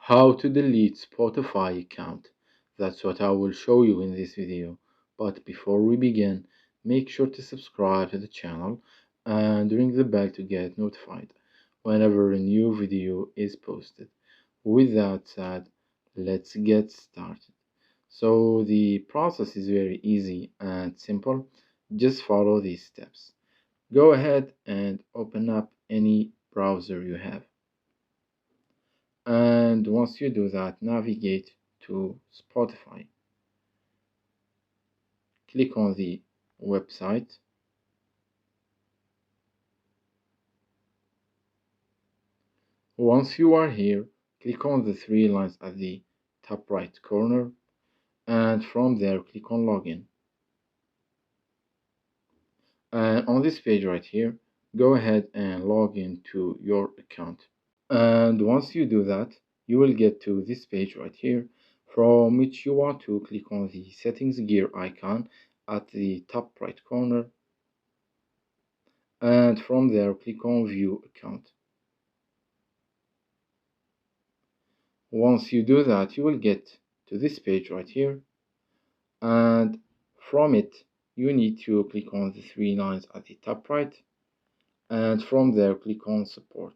How to delete Spotify account. That's what I will show you in this video. But before we begin, make sure to subscribe to the channel and ring the bell to get notified whenever a new video is posted. With that said, let's get started. So the process is very easy and simple. Just follow these steps. Go ahead and open up any browser you have. And once you do that, navigate to Spotify. Click on the website. Once you are here, click on the three lines at the top right corner, and from there click on login. And on this page right here, go ahead and log into your account. And once you do that, you will get to this page right here, from which you want to click on the settings gear icon at the top right corner, and from there click on view account. Once you do that, you will get to this page right here, and from it you need to click on the three lines at the top right, and from there click on support.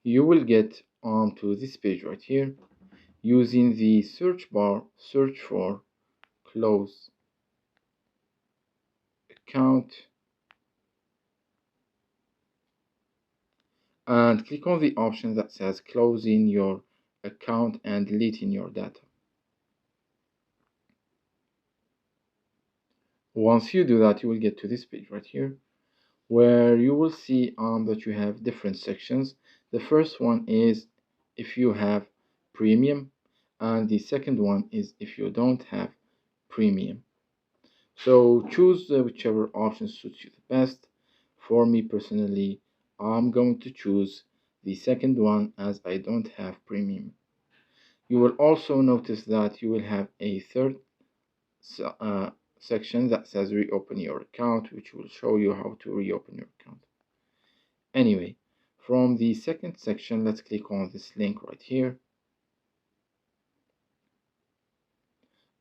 You will get onto this page right here. Using the search bar, search for close account and click on the option that says closing your account and deleting your data. Once you do that, you will get to this page right here, where you will see that you have different sections. The first one is if you have premium, and the second one is if you don't have premium. So choose whichever option suits you the best. For me personally, I'm going to choose the second one as I don't have premium. You will also notice that you will have a third section that says reopen your account, which will show you how to reopen your account. Anyway, from the second section, let's click on this link right here.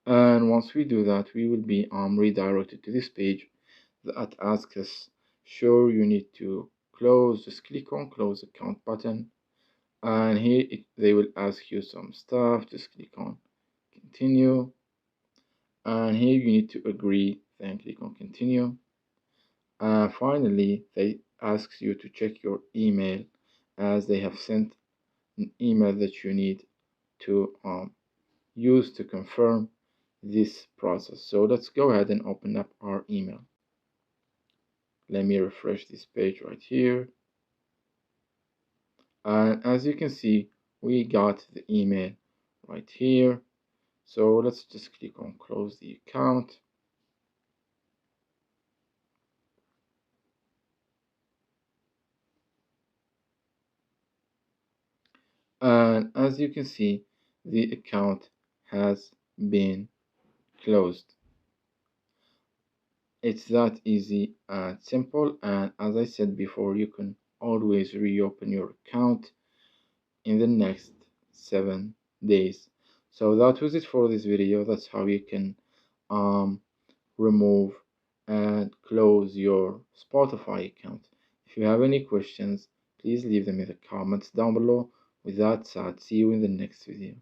And once we do that, we will be redirected to this page that asks us, sure, you need to close. Just click on close account button, and here they will ask you some stuff. Just click on continue, and here you need to agree, then click on continue. And finally, they ask you to check your email, as they have sent an email that you need to use to confirm this process. So let's go ahead and open up our email. Let me refresh this page right here. And as you can see, we got the email right here. So let's just click on close the account. And as you can see, the account has been closed. It's that easy and simple, and as I said before, you can always reopen your account in the next 7 days. So that was it for this video. That's how you can remove and close your Spotify account. If you have any questions, please leave them in the comments down below. With that said, see you in the next video.